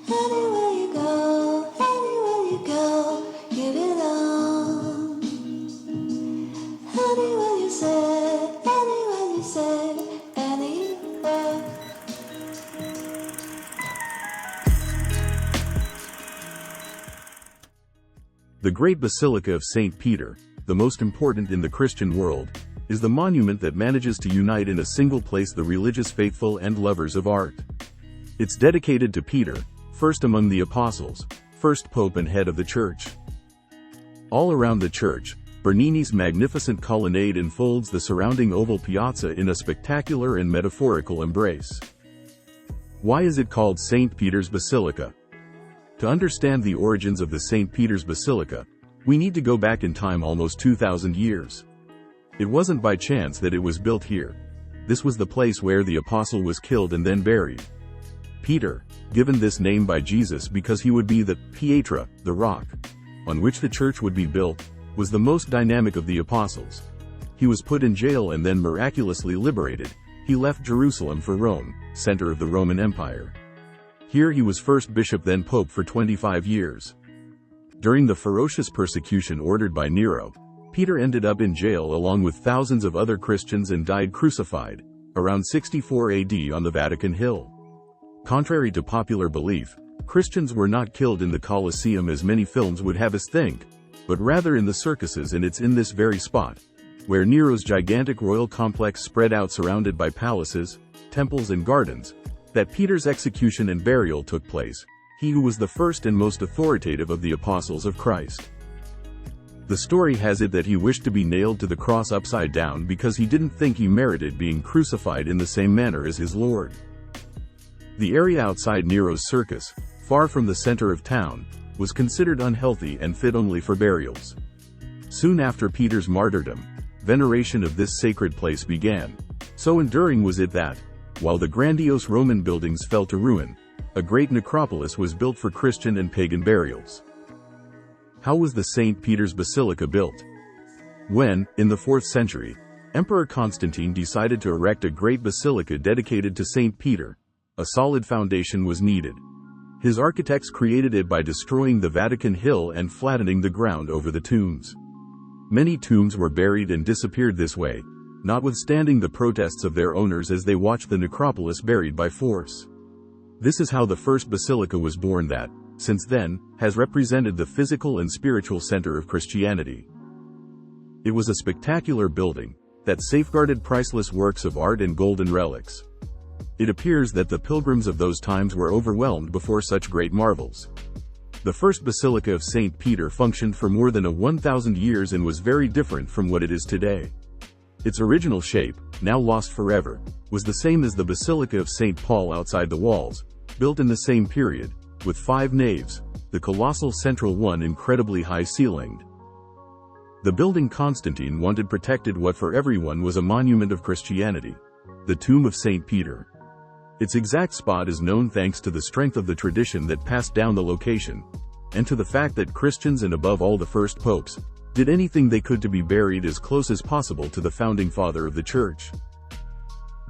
Anywhere you go, give it on. Anywhere you say, anywhere. The Great Basilica of St. Peter, the most important in the Christian world, is the monument that manages to unite in a single place the religious faithful and lovers of art. It's dedicated to Peter, first among the apostles, first pope and head of the church. All around the church, Bernini's magnificent colonnade enfolds the surrounding oval piazza in a spectacular and metaphorical embrace. Why is it called St. Peter's Basilica? To understand the origins of the St. Peter's Basilica, we need to go back in time almost 2,000 years. It wasn't by chance that it was built here. This was the place where the apostle was killed and then buried. Peter, given this name by Jesus because he would be the Pietra, the rock, on which the church would be built, was the most dynamic of the apostles. He was put in jail and then miraculously liberated. He left Jerusalem for Rome, center of the Roman Empire. Here he was first bishop then pope for 25 years. During the ferocious persecution ordered by Nero, Peter ended up in jail along with thousands of other Christians and died crucified, around 64 AD on the Vatican Hill. Contrary to popular belief, Christians were not killed in the Colosseum as many films would have us think, but rather in the circuses, and it's in this very spot, where Nero's gigantic royal complex spread out surrounded by palaces, temples and gardens, that Peter's execution and burial took place, he who was the first and most authoritative of the apostles of Christ. The story has it that he wished to be nailed to the cross upside down because he didn't think he merited being crucified in the same manner as his Lord. The area outside Nero's circus, far from the center of town, was considered unhealthy and fit only for burials. Soon after Peter's martyrdom, veneration of this sacred place began. So enduring was it that, while the grandiose Roman buildings fell to ruin, a great necropolis was built for Christian and pagan burials. How was the St. Peter's Basilica built? When, in the 4th century, Emperor Constantine decided to erect a great basilica dedicated to St. Peter, a solid foundation was needed. His architects created it by destroying the Vatican Hill and flattening the ground over the tombs. Many tombs were buried and disappeared this way, notwithstanding the protests of their owners as they watched the necropolis buried by force. This is how the first basilica was born that, since then, has represented the physical and spiritual center of Christianity. It was a spectacular building that safeguarded priceless works of art and golden relics. It appears that the pilgrims of those times were overwhelmed before such great marvels. The first Basilica of St. Peter functioned for more than 1,000 years and was very different from what it is today. Its original shape, now lost forever, was the same as the Basilica of St. Paul outside the walls, built in the same period, with 5 naves, the colossal central one incredibly high-ceilinged. The building Constantine wanted protected what for everyone was a monument of Christianity, the tomb of St. Peter. Its exact spot is known thanks to the strength of the tradition that passed down the location, and to the fact that Christians and above all the first popes, did anything they could to be buried as close as possible to the founding father of the church.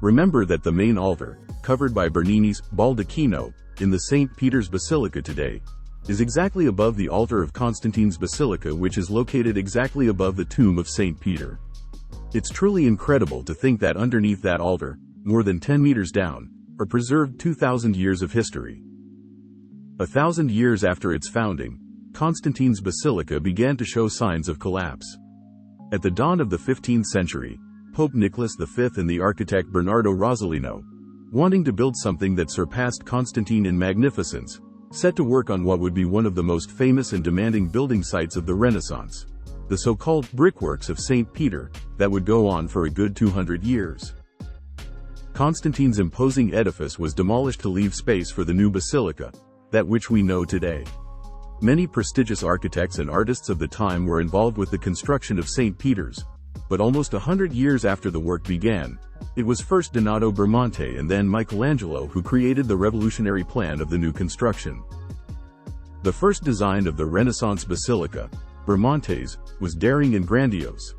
Remember that the main altar, covered by Bernini's baldacchino, in the St. Peter's Basilica today, is exactly above the altar of Constantine's Basilica, which is located exactly above the tomb of St. Peter. It's truly incredible to think that underneath that altar, more than 10 meters down, are preserved 2,000 years of history. 1,000 years after its founding, Constantine's Basilica began to show signs of collapse. At the dawn of the 15th century, Pope Nicholas V and the architect Bernardo Rossellino, wanting to build something that surpassed Constantine in magnificence, set to work on what would be one of the most famous and demanding building sites of the Renaissance, the so-called brickworks of St. Peter, that would go on for a good 200 years. Constantine's imposing edifice was demolished to leave space for the new basilica, that which we know today. Many prestigious architects and artists of the time were involved with the construction of St. Peter's, but almost 100 years after the work began, it was first Donato Bramante and then Michelangelo who created the revolutionary plan of the new construction. The first design of the Renaissance basilica, Bramante's, was daring and grandiose.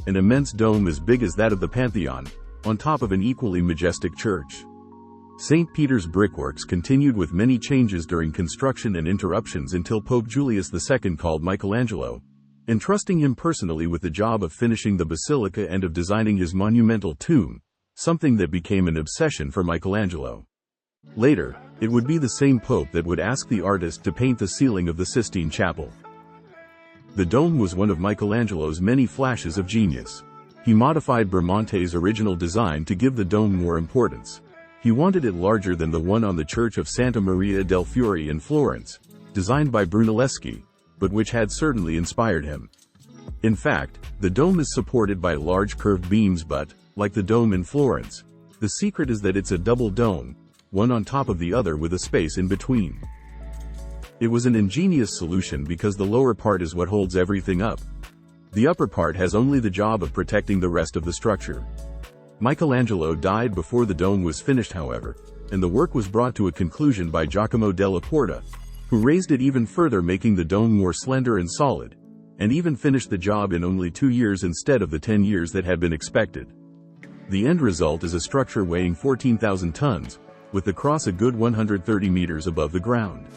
An immense dome as big as that of the Pantheon, on top of an equally majestic church. St. Peter's brickworks continued with many changes during construction and interruptions until Pope Julius II called Michelangelo, entrusting him personally with the job of finishing the basilica and of designing his monumental tomb, something that became an obsession for Michelangelo. Later, it would be the same pope that would ask the artist to paint the ceiling of the Sistine Chapel. The dome was one of Michelangelo's many flashes of genius. He modified Bramante's original design to give the dome more importance. He wanted it larger than the one on the Church of Santa Maria del Fiore in Florence, designed by Brunelleschi, but which had certainly inspired him. In fact, the dome is supported by large curved beams but, like the dome in Florence, the secret is that it's a double dome, one on top of the other with a space in between. It was an ingenious solution because the lower part is what holds everything up. The upper part has only the job of protecting the rest of the structure. Michelangelo died before the dome was finished, however, and the work was brought to a conclusion by Giacomo della Porta, who raised it even further, making the dome more slender and solid, and even finished the job in only 2 years instead of the 10 years that had been expected. The end result is a structure weighing 14,000 tons, with the cross a good 130 meters above the ground.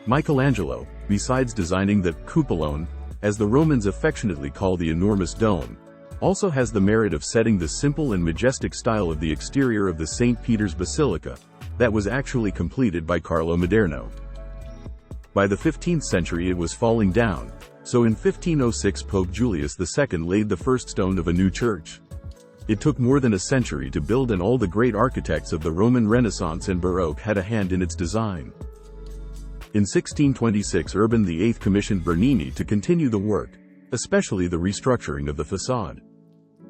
Michelangelo, besides designing the cupolone, as the Romans affectionately call the enormous dome, also has the merit of setting the simple and majestic style of the exterior of the St. Peter's Basilica, that was actually completed by Carlo Maderno. By the 15th century it was falling down, so in 1506 Pope Julius II laid the first stone of a new church. It took more than a century to build, and all the great architects of the Roman Renaissance and Baroque had a hand in its design. In 1626 Urban VIII commissioned Bernini to continue the work, especially the restructuring of the facade.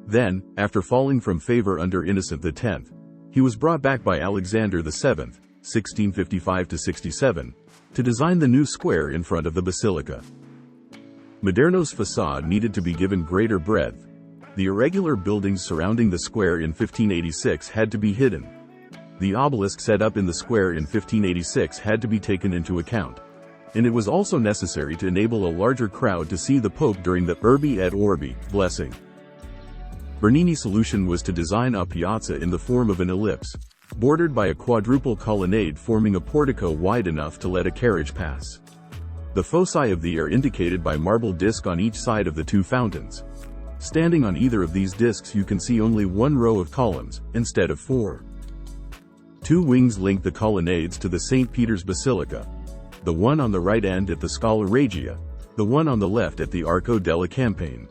Then, after falling from favor under Innocent X, he was brought back by Alexander VII, 1655–67, to design the new square in front of the basilica. Maderno's facade needed to be given greater breadth. The irregular buildings surrounding the square in 1586 had to be hidden. The obelisk set up in the square in 1586 had to be taken into account, and it was also necessary to enable a larger crowd to see the Pope during the Urbi et Orbi blessing. Bernini's solution was to design a piazza in the form of an ellipse, bordered by a quadruple colonnade forming a portico wide enough to let a carriage pass. The foci of the air indicated by marble disc on each side of the two fountains. Standing on either of these discs you can see only one row of columns, instead of 4. 2 wings link the colonnades to the St. Peter's Basilica, the one on the right end at the Scala Regia, the one on the left at the Arco della Campane.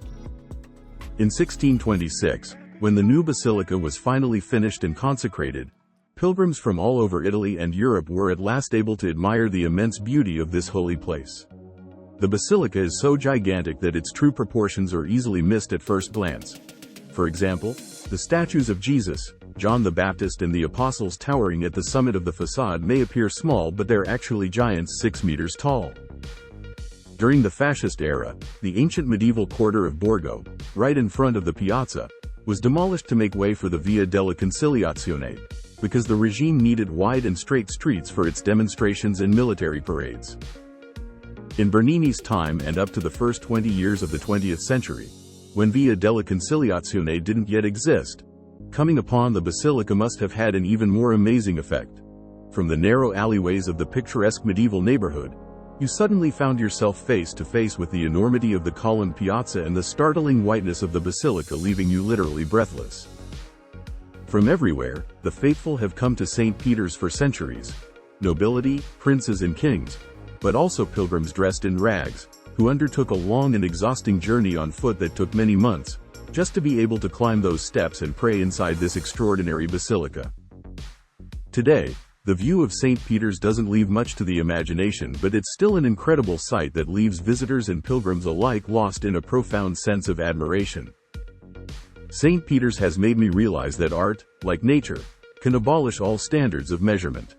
In 1626, when the new basilica was finally finished and consecrated, pilgrims from all over Italy and Europe were at last able to admire the immense beauty of this holy place. The basilica is so gigantic that its true proportions are easily missed at first glance. For example, the statues of Jesus, John the Baptist and the Apostles towering at the summit of the facade may appear small, but they're actually giants 6 meters tall. During the fascist era, the ancient medieval quarter of Borgo, right in front of the piazza, was demolished to make way for the Via della Conciliazione, because the regime needed wide and straight streets for its demonstrations and military parades. In Bernini's time and up to the first 20 years of the 20th century, when Via della Conciliazione didn't yet exist, coming upon the basilica must have had an even more amazing effect. From the narrow alleyways of the picturesque medieval neighborhood, you suddenly found yourself face to face with the enormity of the columned piazza and the startling whiteness of the basilica, leaving you literally breathless. From everywhere, the faithful have come to St. Peter's for centuries. Nobility, princes and kings, but also pilgrims dressed in rags, who undertook a long and exhausting journey on foot that took many months, just to be able to climb those steps and pray inside this extraordinary basilica. Today, the view of St. Peter's doesn't leave much to the imagination, but it's still an incredible sight that leaves visitors and pilgrims alike lost in a profound sense of admiration. St. Peter's has made me realize that art, like nature, can abolish all standards of measurement.